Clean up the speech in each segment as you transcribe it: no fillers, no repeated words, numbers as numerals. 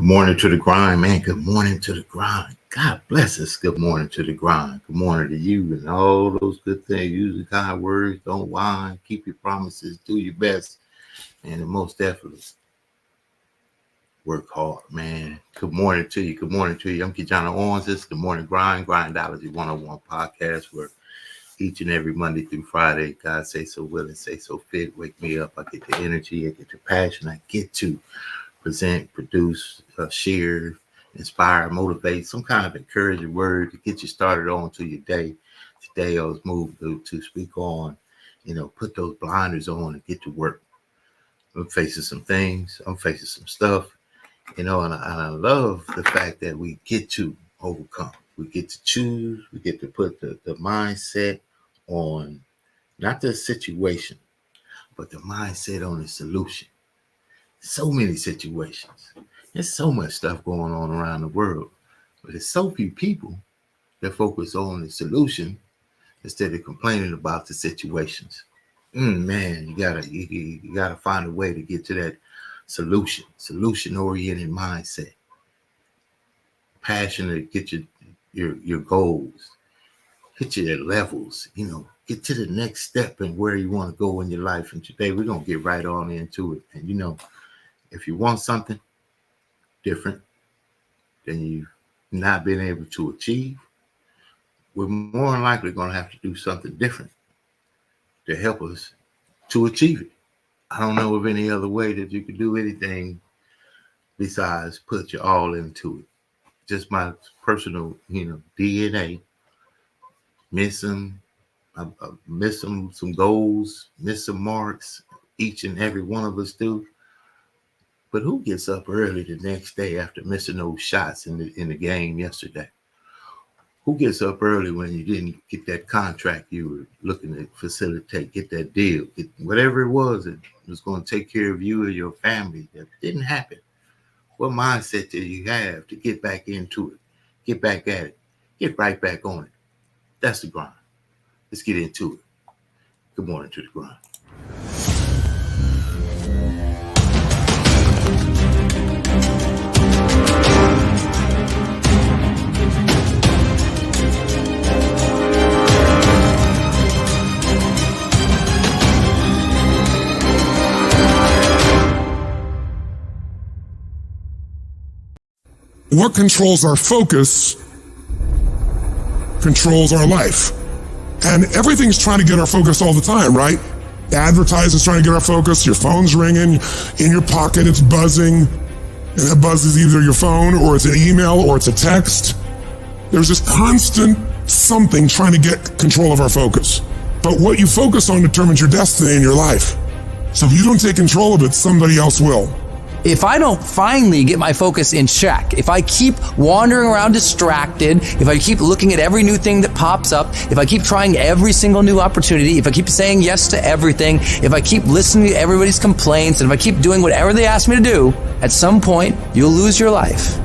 morning to the grind, man. Good morning to the grind. God bless us. Good morning to the grind. Good morning to you and all those good things. Use the kind words. Don't whine. Keep your promises. Do your best. And most definitely, work hard, man. Good morning to you. Good morning to you. I'm KeJohnna Owens. This is the Morning Grind Grindology101 Podcast, where each and every Monday through Friday, God say so willing, say so fit, wake me up. I get the energy, I get the passion, I get to present, produce, share, inspire, motivate, some kind of encouraging word to get you started on to your day. Today I was moved to speak on, put those blinders on and get to work. I'm facing some things, I'm facing some stuff, and I love the fact that we get to overcome. We get to choose, we get to put the mindset on not the situation, but the mindset on the solution. So many situations. There's so much stuff going on around the world, but there's so few people that focus on the solution instead of complaining about the situations. Man, you gotta find a way to get to that solution-oriented mindset. Passion to get your goals, hit your levels, get to the next step and where you want to go in your life. And today we're gonna get right on into it. And if you want something different than you've not been able to achieve, we're more than likely going to have to do something different to help us to achieve it. I don't know of any other way that you could do anything besides put your all into it. Just my personal, DNA. Miss some goals, miss some marks. Each and every one of us do. But who gets up early the next day after missing those shots in the game yesterday? Who gets up early when you didn't get that contract you were looking to facilitate, get that deal, get whatever it was that was going to take care of you or your family that didn't happen? What mindset do you have to get back into it, get back at it, get right back on it? That's the grind. Let's get into it. Good morning to the grind. What controls our focus controls our life. And everything's trying to get our focus all the time, right? Advertising's trying to get our focus. Your phone's ringing. In your pocket, it's buzzing. And that buzz is either your phone or it's an email or it's a text. There's this constant something trying to get control of our focus. But what you focus on determines your destiny in your life. So if you don't take control of it, somebody else will. If I don't finally get my focus in check, if I keep wandering around distracted, if I keep looking at every new thing that pops up, if I keep trying every single new opportunity, if I keep saying yes to everything, if I keep listening to everybody's complaints, and if I keep doing whatever they ask me to do, at some point, you'll lose your life.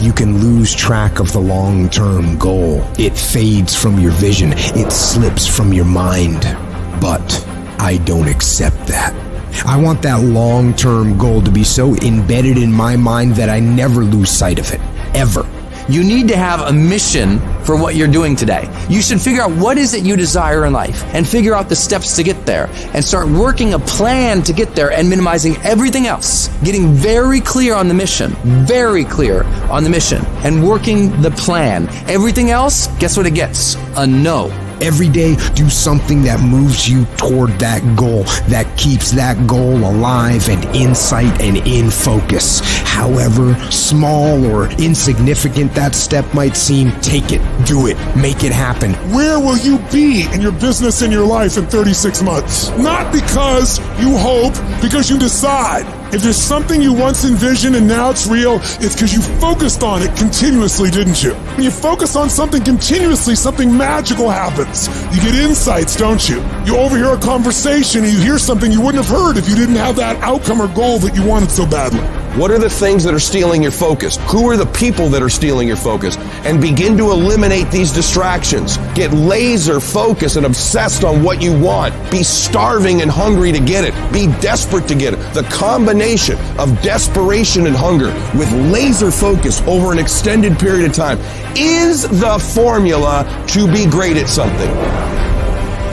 You can lose track of the long-term goal. It fades from your vision. It slips from your mind. But I don't accept that. I want that long-term goal to be so embedded in my mind that I never lose sight of it, ever. You need to have a mission for what you're doing today. You should figure out what is it you desire in life and figure out the steps to get there and start working a plan to get there and minimizing everything else. Getting very clear on the mission, and working the plan. Everything else, guess what it gets? A no. Every day, do something that moves you toward that goal, that keeps that goal alive and in sight and in focus. However small or insignificant that step might seem, take it, do it, make it happen. Where will you be in your business and your life in 36 months? Not because you hope, because you decide. If there's something you once envisioned and now it's real, it's because you focused on it continuously, didn't you? When you focus on something continuously, something magical happens. You get insights, don't you? You overhear a conversation and you hear something you wouldn't have heard if you didn't have that outcome or goal that you wanted so badly. What are the things that are stealing your focus? Who are the people that are stealing your focus? and begin to eliminate these distractions. Get laser focused and obsessed on what you want. Be starving and hungry to get it. Be desperate to get it. The combination of desperation and hunger with laser focus over an extended period of time is the formula to be great at something.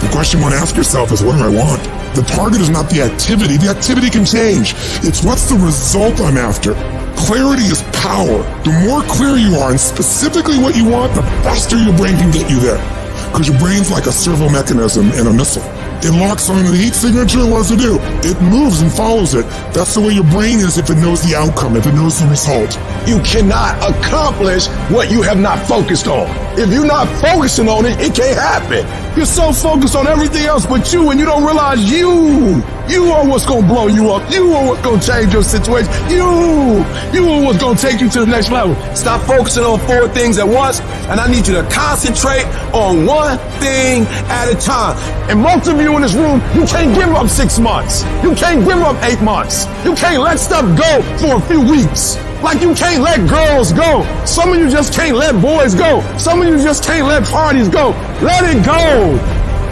The question you want to ask yourself is, what do I want? The target is not the activity. The activity can change. It's what's the result I'm after. Clarity is power. The more clear you are in specifically what you want, the faster your brain can get you there. Because your brain's like a servo mechanism in a missile. It locks on the heat signature and what does it do? It moves and follows it. That's the way your brain is if it knows the outcome, if it knows the result. You cannot accomplish what you have not focused on. If you're not focusing on it, it can't happen. You're so focused on everything else but you, and you don't realize you are what's going to blow you up. You are what's going to change your situation. You are what's going to take you to the next level. Stop focusing on 4 things at once, and I need you to concentrate on one thing at a time. And most of you in this room, you can't give up 6 months. You can't give up 8 months. You can't let stuff go for a few weeks. Like you can't let girls go. Some of you just can't let boys go. Some of you just can't let parties go. Let it go.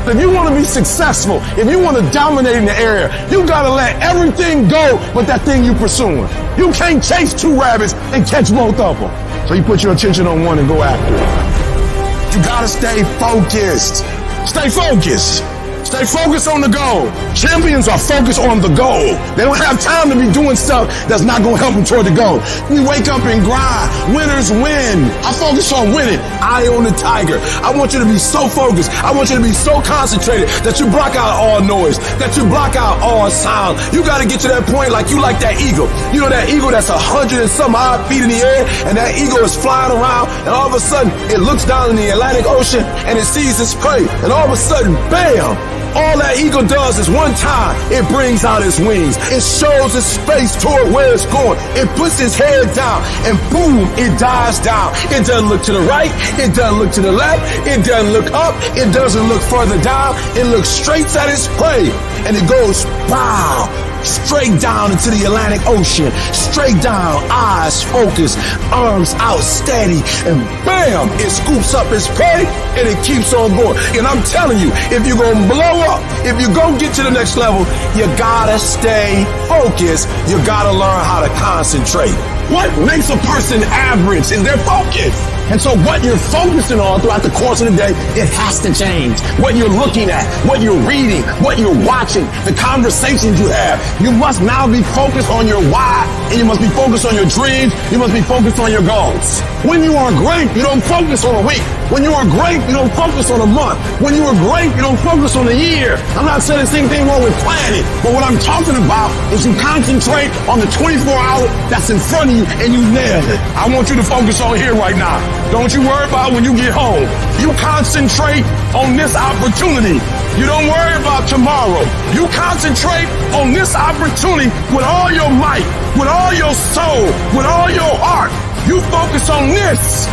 If you want to be successful, if you want to dominate in the area, you got to let everything go but that thing you're pursuing. You can't chase 2 rabbits and catch both of them. So you put your attention on one and go after it. You got to stay focused. Stay focused. Stay focused on the goal. Champions are focused on the goal. They don't have time to be doing stuff that's not going to help them toward the goal. We wake up and grind. Winners win. I focus on winning. Eye on the tiger. I want you to be so focused. I want you to be so concentrated that you block out all noise, that you block out all sound. You got to get to that point like you like that eagle. You know that eagle that's 100 and some odd feet in the air, and that eagle is flying around, and all of a sudden it looks down in the Atlantic Ocean and it sees its prey, and all of a sudden, bam! All that eagle does is one time, it brings out its wings. It shows its face toward where it's going. It puts its head down and boom, it dives down. It doesn't look to the right. It doesn't look to the left. It doesn't look up. It doesn't look further down. It looks straight at its prey and it goes pow, straight down into the Atlantic Ocean. Straight down, eyes focused, arms out steady, and bam, it scoops up its prey and it keeps on going. And I'm telling you, if you're gonna blow up, if you're gonna get to the next level, you gotta stay focused. You gotta learn how to concentrate. What makes a person average is their focus. And so what you're focusing on throughout the course of the day, it has to change. What you're looking at, what you're reading, what you're watching, the conversations you have. You must now be focused on your why, and you must be focused on your dreams. You must be focused on your goals. When you are great, you don't focus on a week. When you are great, you don't focus on a month. When you are great, you don't focus on a year. I'm not saying there's anything wrong with planning, but what I'm talking about is you concentrate on the 24 hours that's in front of you and you nail it. I want you to focus on here right now. Don't you worry about when you get home. You concentrate on this opportunity. You don't worry about tomorrow. You concentrate on this opportunity with all your might, with all your soul, with all your heart. You focus on this,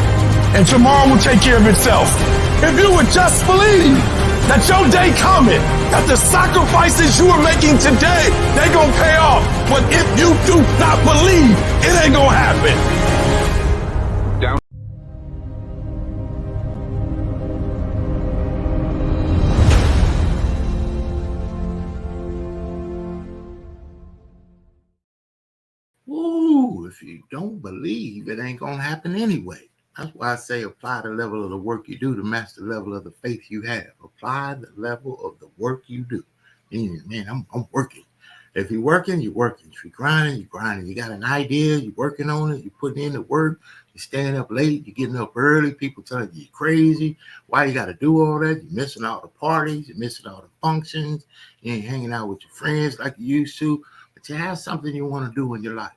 and tomorrow will take care of itself. If you would just believe that your day coming, that the sacrifices you are making today, they gonna pay off. But if you do not believe, it ain't gonna happen. If you don't believe, it ain't gonna happen anyway. That's why I say apply the level of the work you do to match the level of the faith you have. Apply the level of the work you do. Meaning, man, I'm working. If you're working, you're working. If you're grinding, you're grinding. You got an idea, you're working on it, you're putting in the work, you're staying up late, you're getting up early, people telling you you're crazy. Why you gotta do all that? You're missing all the parties, you're missing all the functions, you ain't hanging out with your friends like you used to, but you have something you want to do in your life.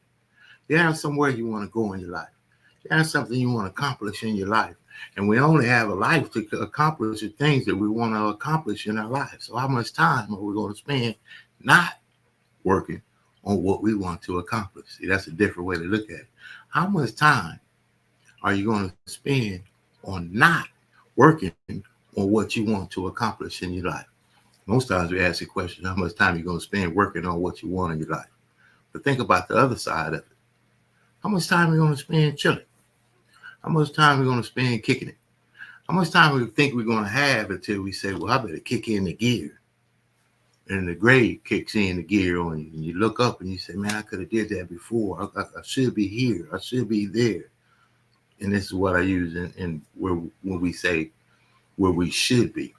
You have somewhere you want to go in your life. You have something you want to accomplish in your life. And we only have a life to accomplish the things that we want to accomplish in our lives. So how much time are we going to spend not working on what we want to accomplish? See, that's a different way to look at it. How much time are you going to spend on not working on what you want to accomplish in your life? Most times we ask the question, how much time are you going to spend working on what you want in your life? But think about the other side of it. How much time are you going to spend chilling? How much time are we going to spend kicking it? How much time we think we're going to have until we say, well, I better kick in the gear? And the grade kicks in the gear on you. And you look up and you say, man, I could have did that before. I should be here. I should be there. And this is what I use in when we say where we should be.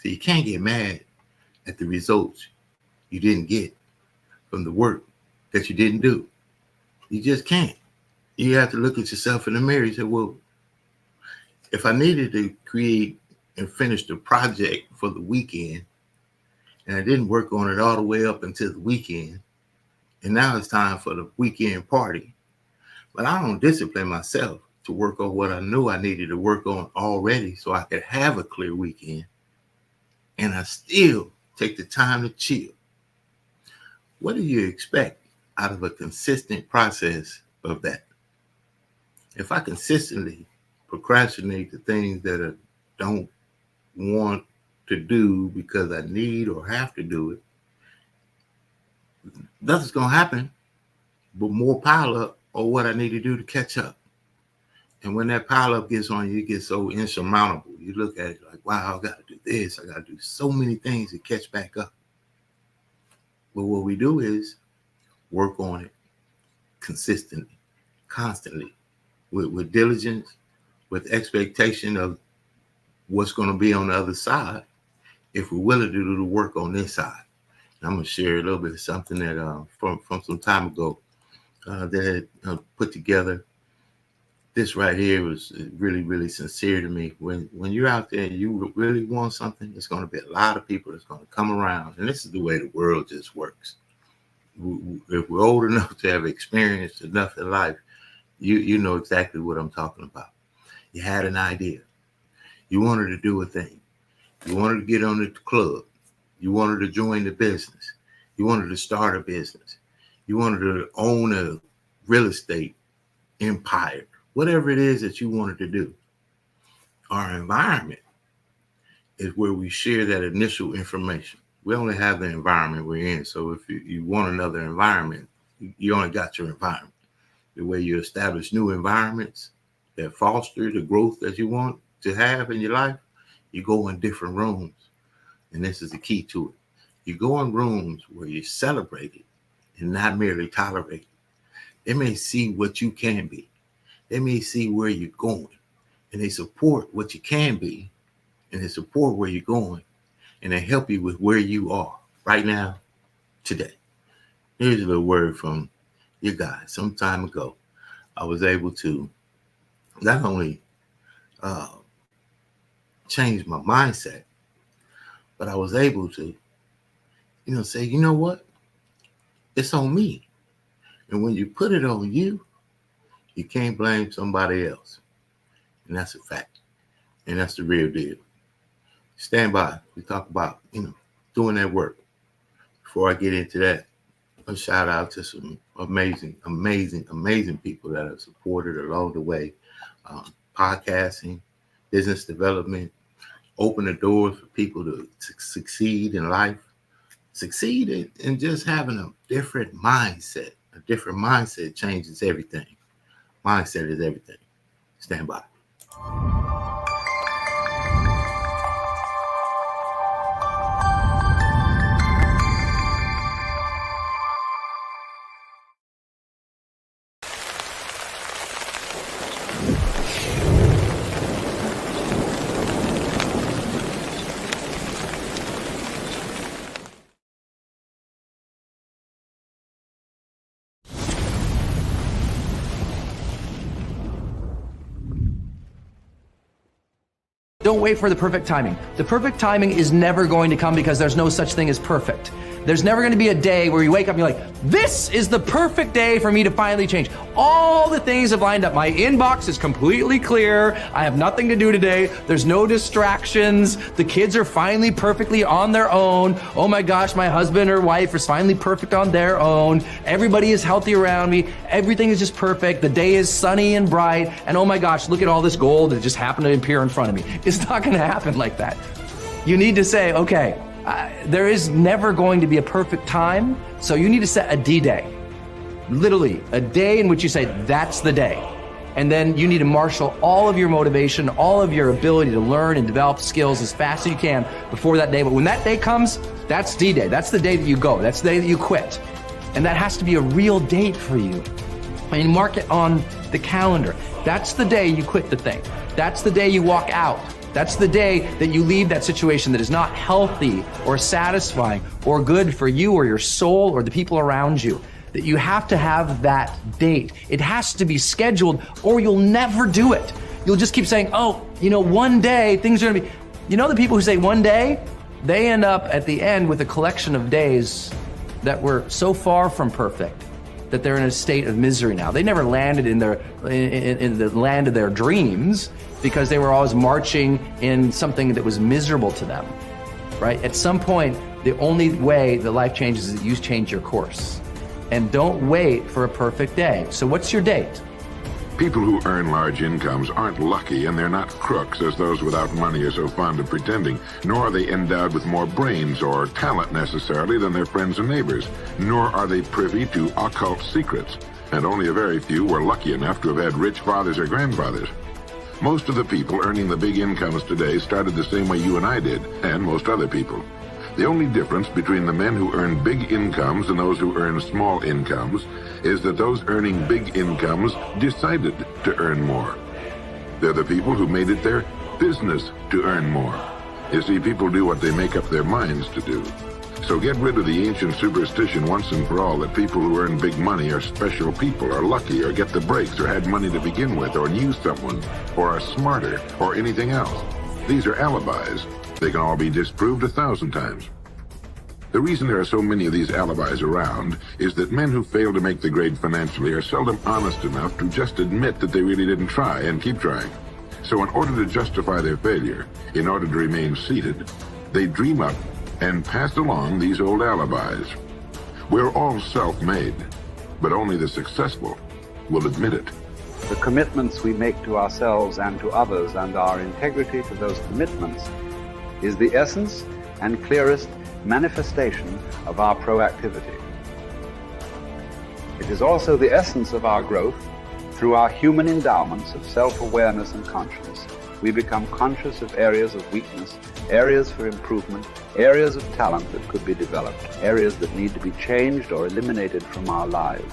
So you can't get mad at the results you didn't get from the work that you didn't do. You just can't. You have to look at yourself in the mirror and say, well, if I needed to create and finish the project for the weekend, and I didn't work on it all the way up until the weekend, and now it's time for the weekend party, but I don't discipline myself to work on what I knew I needed to work on already so I could have a clear weekend, and I still take the time to chill. What do you expect out of a consistent process of that? If I consistently procrastinate the things that I don't want to do because I need or have to do it, nothing's going to happen but more pile up or what I need to do to catch up. And when that pile up gets on you, it gets so insurmountable. You look at it like, wow, I got to do this. I got to do so many things to catch back up. But what we do is work on it consistently, constantly, with diligence, with expectation of what's going to be on the other side if we're willing to do the work on this side. And I'm going to share a little bit of something that from some time ago that I put together. This right here was really, really sincere to me. When you're out there and you really want something, there's going to be a lot of people that's going to come around. And this is the way the world just works. If we're old enough to have experienced enough in life, you know exactly what I'm talking about. You had an idea. You wanted to do a thing. You wanted to get on the club. You wanted to join the business. You wanted to start a business. You wanted to own a real estate empire. Whatever it is that you wanted to do. Our environment is where we share that initial information. We only have the environment we're in. So if you want another environment, you only got your environment. The way you establish new environments that foster the growth that you want to have in your life, you go in different rooms. And this is the key to it. You go in rooms where you're celebrated and not merely tolerated. They may see what you can be. They may see where you're going, and they support what you can be, and they support where you're going, and they help you with where you are right now, today. Here's a little word from your guy. Some time ago, I was able to not only change my mindset, but I was able to, say, you know what? It's on me. And when you put it on you, you can't blame somebody else. And that's a fact. And that's the real deal. Stand by. We talk about, doing that work. Before I get into that, a shout out to some amazing people that have supported along the way. Podcasting, business development, open the doors for people to succeed in life. Succeed in just having a different mindset. A different mindset changes everything. Mindset is everything. Stand by. Don't wait for the perfect timing. The perfect timing is never going to come because there's no such thing as perfect. There's never going to be a day where you wake up and you're like, this is the perfect day for me to finally change. All the things have lined up. My inbox is completely clear. I have nothing to do today. There's no distractions. The kids are finally perfectly on their own. Oh my gosh, my husband or wife is finally perfect on their own. Everybody is healthy around me. Everything is just perfect. The day is sunny and bright. And oh my gosh, look at all this gold that just happened to appear in front of me. It's not going to happen like that. You need to say, okay, there is never going to be a perfect time, so you need to set a D-Day. Literally, a day in which you say, that's the day. And then you need to marshal all of your motivation, all of your ability to learn and develop skills as fast as you can before that day. But when that day comes, that's D-Day. That's the day that you go. That's the day that you quit. And that has to be a real date for you. And mark it on the calendar. That's the day you quit the thing. That's the day you walk out. That's the day that you leave that situation that is not healthy or satisfying or good for you or your soul or the people around you. That you have to have that date. It has to be scheduled or you'll never do it. You'll just keep saying, oh, one day things are gonna be, the people who say one day, they end up at the end with a collection of days that were so far from perfect that they're in a state of misery now. They never landed in the land of their dreams because they were always marching in something that was miserable to them, right? At some point, the only way that life changes is that you change your course. And don't wait for a perfect day. So what's your date? People who earn large incomes aren't lucky, and they're not crooks as those without money are so fond of pretending, nor are they endowed with more brains or talent necessarily than their friends and neighbors, nor are they privy to occult secrets, and only a very few were lucky enough to have had rich fathers or grandfathers. Most of the people earning the big incomes today started the same way you and I did, and most other people. The only difference between the men who earn big incomes and those who earn small incomes is that those earning big incomes decided to earn more. They're the people who made it their business to earn more. You see, people do what they make up their minds to do. So get rid of the ancient superstition once and for all that people who earn big money are special people, are lucky, or get the breaks, or had money to begin with, or knew someone, or are smarter, or anything else. These are alibis. They can all be disproved 1,000 times. The reason there are so many of these alibis around is that men who fail to make the grade financially are seldom honest enough to just admit that they really didn't try and keep trying. So in order to justify their failure, in order to remain seated, they dream up and pass along these old alibis. We're all self-made, but only the successful will admit it. The commitments we make to ourselves and to others and our integrity to those commitments is the essence and clearest manifestation of our proactivity. It is also the essence of our growth through our human endowments of self-awareness and consciousness. We become conscious of areas of weakness, areas for improvement, areas of talent that could be developed, areas that need to be changed or eliminated from our lives.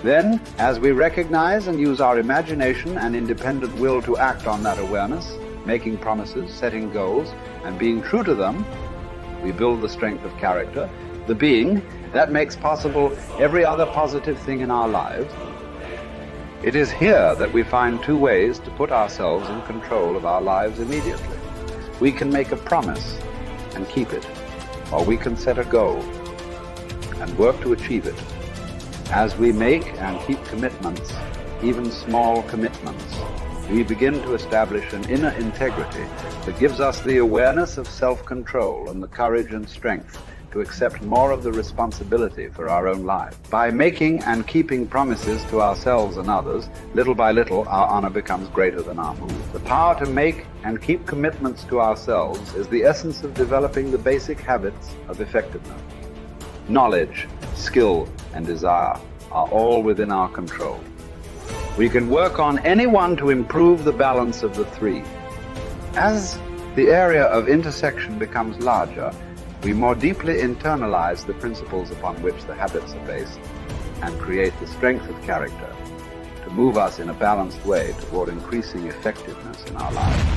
Then, as we recognize and use our imagination and independent will to act on that awareness, making promises, setting goals, and being true to them, we build the strength of character, the being that makes possible every other positive thing in our lives. It is here that we find two ways to put ourselves in control of our lives immediately. We can make a promise and keep it, or we can set a goal and work to achieve it. As we make and keep commitments, even small commitments, we begin to establish an inner integrity that gives us the awareness of self-control and the courage and strength to accept more of the responsibility for our own lives. By making and keeping promises to ourselves and others, little by little, our honor becomes greater than our move. The power to make and keep commitments to ourselves is the essence of developing the basic habits of effectiveness. Knowledge, skill, and desire are all within our control. We can work on any one to improve the balance of the three. As the area of intersection becomes larger, we more deeply internalize the principles upon which the habits are based and create the strength of character to move us in a balanced way toward increasing effectiveness in our lives.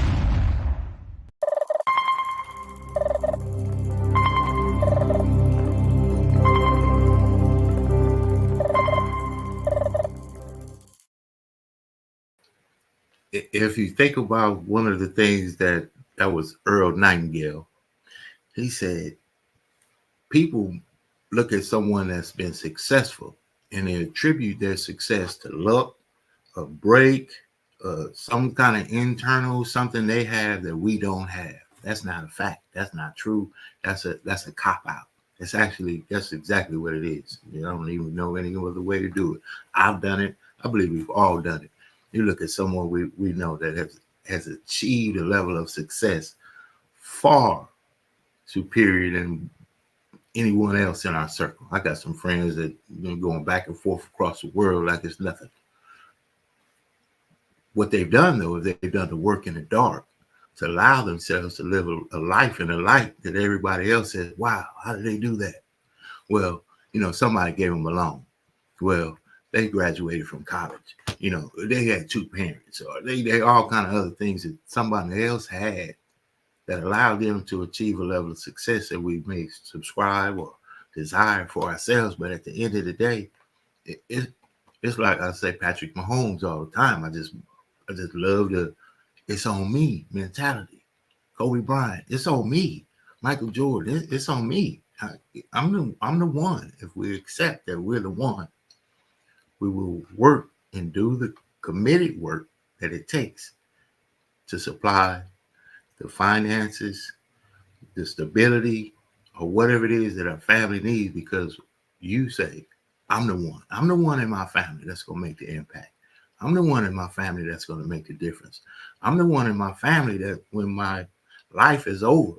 If you think about one of the things that was Earl Nightingale, he said, people look at someone that's been successful and they attribute their success to luck, a break, some kind of internal something they have that we don't have. That's not a fact. That's not true. That's a cop-out. That's exactly what it is. I don't even know any other way to do it. I've done it. I believe we've all done it. You look at someone we know that has achieved a level of success far superior than anyone else in our circle. I got some friends that been going back and forth across the world like it's nothing. What they've done, though, is they've done the work in the dark to allow themselves to live a life in the light that everybody else says, wow, how did they do that? Well, somebody gave them a loan. Well, they graduated from college. They had 2 parents, or they all kind of other things that somebody else had that allowed them to achieve a level of success that we may subscribe or desire for ourselves. But at the end of the day, it's like I say Patrick Mahomes all the time. I just love the it's on me mentality. Kobe Bryant, it's on me. Michael Jordan, it's on me. I'm the one. If we accept that we're the one, we will work and do the committed work that it takes to supply the finances, the stability, or whatever it is that our family needs, because you say, I'm the one. I'm the one in my family that's going to make the impact. I'm the one in my family that's going to make the difference. I'm the one in my family that when my life is over,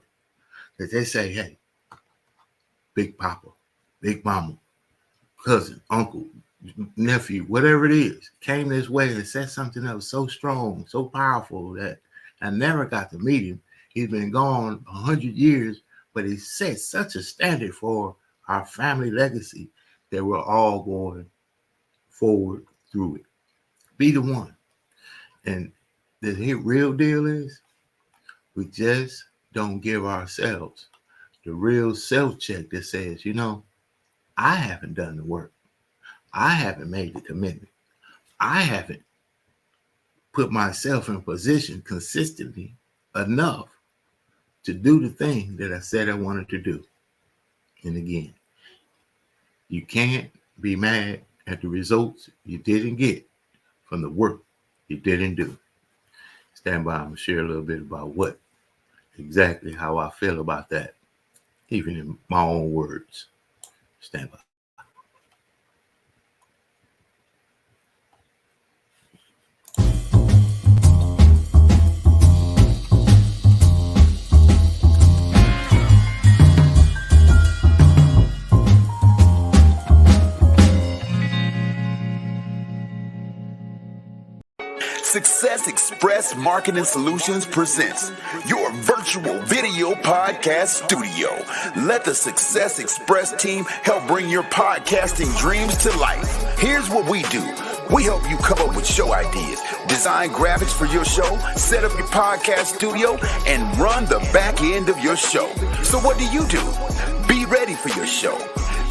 that they say, hey, Big Papa, Big Mama, cousin, uncle, nephew, whatever it is, came this way and said something that was so strong, so powerful that I never got to meet him. He's been gone 100 years, but he set such a standard for our family legacy that we're all going forward through it. Be the one. And the real deal is we just don't give ourselves the real self-check that says, I haven't done the work. I haven't made the commitment. I haven't put myself in a position consistently enough to do the thing that I said I wanted to do. And again, you can't be mad at the results you didn't get from the work you didn't do. Stand by. I'm going to share a little bit about exactly how I feel about that, even in my own words. Stand by. Success Express Marketing Solutions presents your virtual video podcast studio. Let the Success Express team help bring your podcasting dreams to life. Here's what we do. We help you come up with show ideas, design graphics for your show, set up your podcast studio, and run the back end of your show. So what do? Be ready for your show.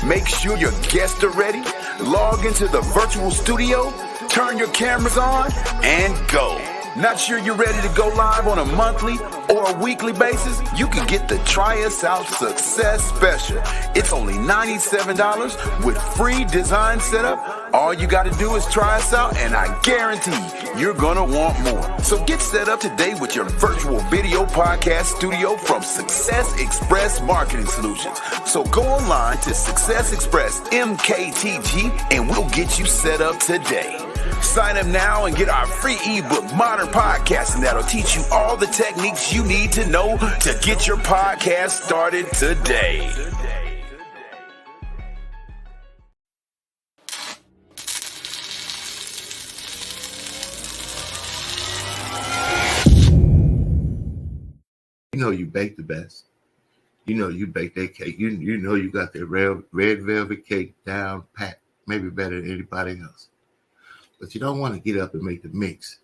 Make sure your guests are ready. Log into the virtual studio, turn your cameras on, and go. Not sure you're ready to go live on a monthly or a weekly basis? You can get the Try Us Out Success Special. It's only $97 with free design setup. All you got to do is try us out, and I guarantee you're going to want more. So get set up today with your virtual video podcast studio from Success Express Marketing Solutions. So go online to Success Express MKTG, and we'll get you set up today. Sign up now and get our free ebook, Modern Podcasting, that'll teach you all the techniques you need to know to get your podcast started today. You bake the best. You bake that cake. You got that red velvet cake down pat, maybe better than anybody else. But you don't want to get up and make the mix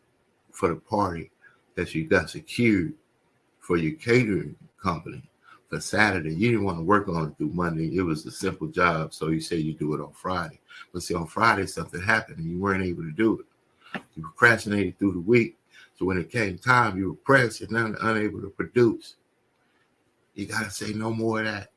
for the party that you got secured for your catering company for Saturday. You didn't want to work on it through Monday. It was a simple job, so you say you do it on Friday. But see, on Friday, something happened and you weren't able to do it. You procrastinated through the week. So when it came time, you were pressed and unable to produce. You got to say no more of that.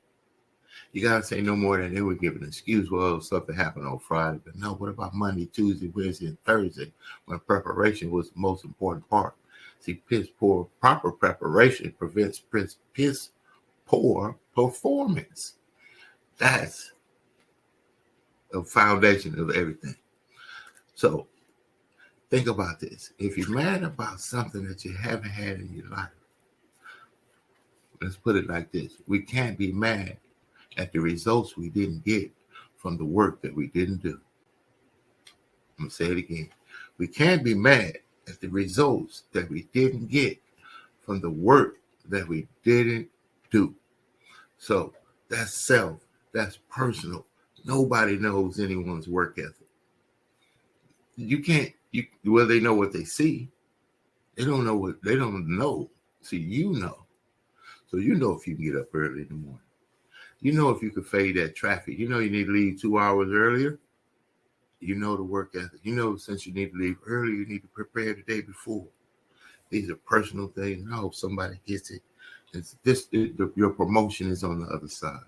You got to say no more than they were giving an excuse. Well, something happened on Friday. But no, what about Monday, Tuesday, Wednesday, and Thursday when preparation was the most important part? See, piss poor proper preparation prevents piss poor performance. That's the foundation of everything. So think about this. If you're mad about something that you haven't had in your life, let's put it like this. We can't be mad at the results we didn't get from the work that we didn't do. I'm going to say it again. We can't be mad at the results that we didn't get from the work that we didn't do. So that's self, that's personal. Nobody knows anyone's work ethic. Well, they know what they see. They don't know. See, you know. So you know if you can get up early in the morning. You know if you can fade that traffic. You know you need to leave 2 hours earlier. You know the work ethic. You know since you need to leave early, you need to prepare the day before. These are personal things. I hope somebody gets it. Your promotion is on the other side.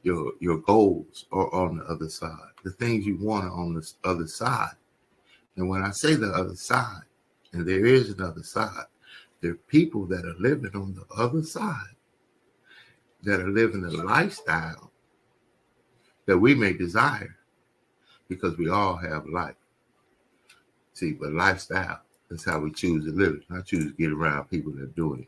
Your goals are on the other side. The things you want are on the other side. And when I say the other side, and there is another side, there are people that are living on the other side, that are living a lifestyle that we may desire because we all have life. See, but lifestyle is how we choose to live it. I choose to get around people that are doing it.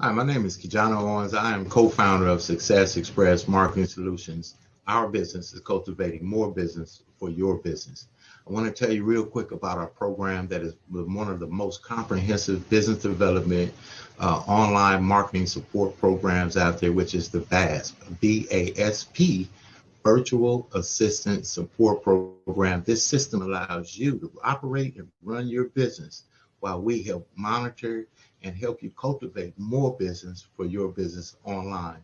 Hi, my name is KeJohnna Owens. I am co-founder of Success Express Marketing Solutions. Our business is cultivating more business for your business. I want to tell you real quick about our program that is one of the most comprehensive business development online marketing support programs out there, which is the VASP, VASP, Virtual Assistant Support Program. This system allows you to operate and run your business while we help monitor and help you cultivate more business for your business online.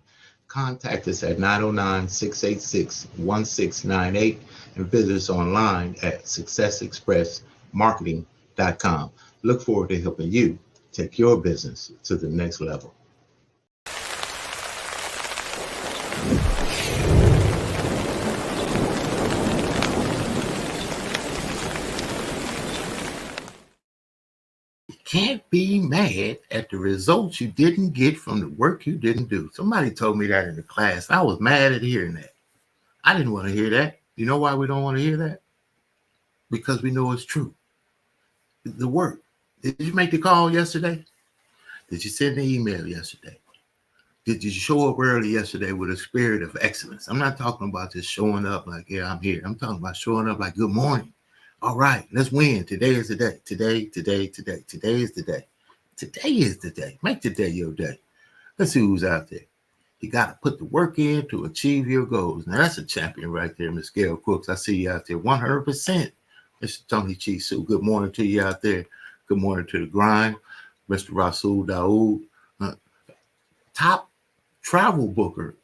Contact us at 909-686-1698 and visit us online at successexpressmarketing.com. Look forward to helping you take your business to the next level. Can't be mad at the results you didn't get from the work you didn't do. Somebody told me that in the class. I was mad at hearing that. I didn't want to hear that. You know why we don't want to hear that? Because we know it's true. The work. Did you make the call yesterday? Did you send the email yesterday? Did you show up early yesterday with a spirit of excellence? I'm not talking about just showing up like, yeah, I'm here. I'm talking about showing up like, good morning. All right, let's win. Today is the day. Today is the day. Today is the day. Make today your day. Let's see who's out there. You got to put the work in to achieve your goals. Now, that's a champion right there, Miss Gail Crooks. I see you out there 100%. Mr. Tony Chisu, good morning to you out there. Good morning to the grind. Mr. Rasul Daoud, top travel booker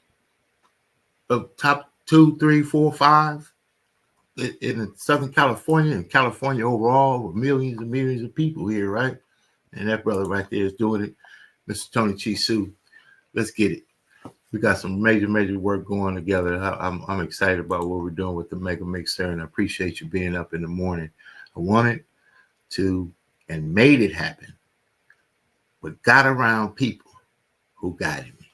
of top 2, 3, 4, 5. In Southern California and California overall, with millions and millions of people here, right? And that brother right there is doing it. Mr. Tony Chisu, let's get it. We got some major work going together. I'm excited about what we're doing with the Mega Mixer, and I appreciate you being up in the morning. I wanted to and made it happen, but got around people who guided me.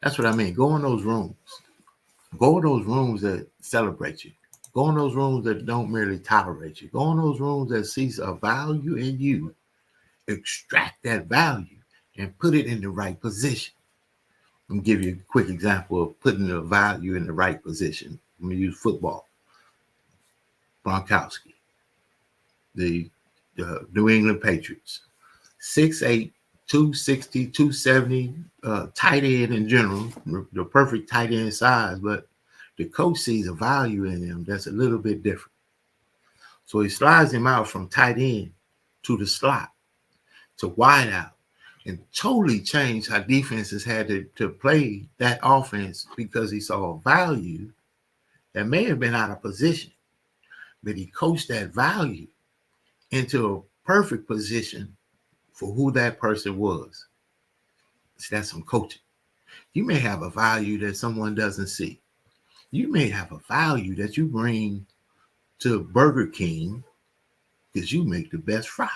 That's what I mean. Go in those rooms. Go in those rooms that celebrate you. Go in those rooms that don't merely tolerate you. Go in those rooms that sees a value in you. Extract that value and put it in the right position. I'm going to give you a quick example of putting the value in the right position. I'm going to use football. Gronkowski, the New England Patriots, 6'8", 260, 270, tight end in general, the perfect tight end size, but the coach sees a value in him that's a little bit different. So he slides him out from tight end to the slot to wide out and totally changed how defenses had to play that offense because he saw a value that may have been out of position, but he coached that value into a perfect position for who that person was. See, that's some coaching. You may have a value that someone doesn't see. You may have a value that you bring to Burger King because you make the best fries.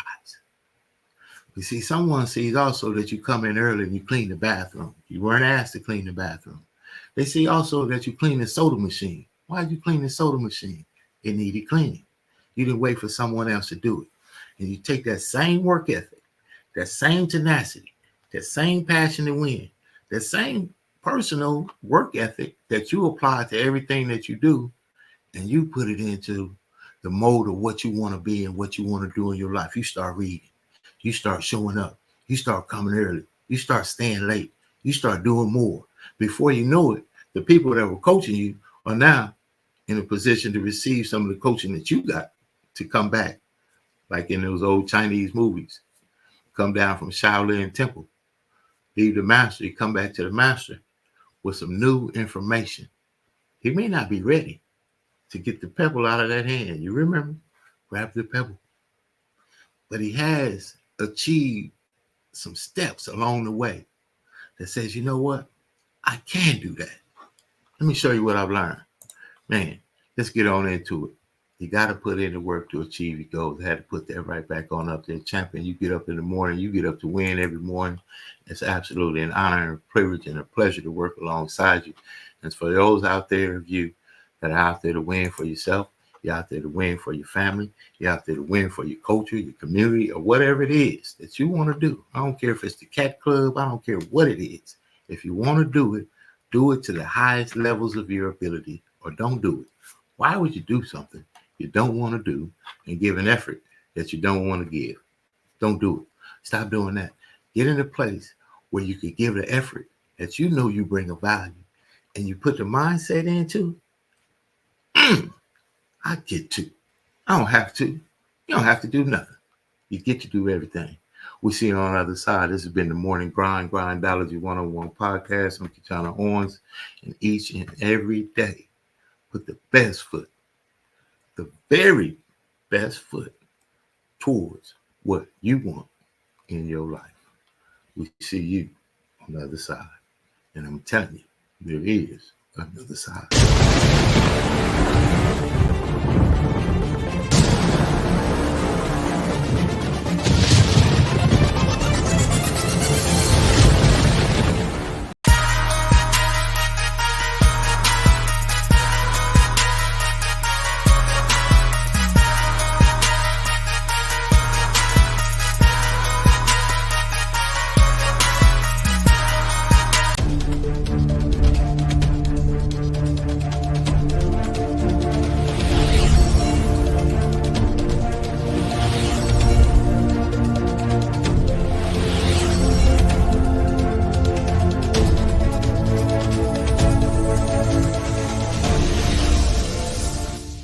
You see, someone sees also that you come in early and you clean the bathroom. You weren't asked to clean the bathroom. They see also that you clean the soda machine. Why did you clean the soda machine? It needed cleaning. You didn't wait for someone else to do it. and you take that same work ethic, that same tenacity, that same passion to win, that same personal work ethic that you apply to everything that you do, and you put it into the mode of what you want to be and what you want to do in your life. You start reading, you start showing up, you start coming early, you start staying late, you start doing more. Before you know it, the people that were coaching you are now in a position to receive some of the coaching that you got to come back, like in those old Chinese movies. Come down from Shaolin Temple, leave the master, you come back to the master with some new information. He may not be ready to get the pebble out of that hand. You remember? Grab the pebble. But he has achieved some steps along the way that says, you know what? I can do that. Let me show you what I've learned. Man, let's get on into it. You got to put in the work to achieve your goals. I had to put that right back on up there. Champion, you get up in the morning, you get up to win every morning. It's absolutely an honor and a privilege and a pleasure to work alongside you. And for those out there of you that are out there to win for yourself, you're out there to win for your family, you're out there to win for your culture, your community, or whatever it is that you want to do. I don't care if it's the cat club, I don't care what it is. If you want to do it to the highest levels of your ability, or don't do it. Why would you do something you don't want to do and give an effort that you don't want to give? Don't do it. Stop doing that. Get in a place where you can give the effort that you know you bring a value, and you put the mindset into, I get to. I don't have to. You don't have to do nothing. You get to do everything. We'll see you on the other side. This has been the Morning Grind Grindology101 Podcast. I'm KeJohnna Owens, and each and every day, put the best foot, the very best foot towards what you want in your life. We see you on the other side. And I'm telling you, there is another side.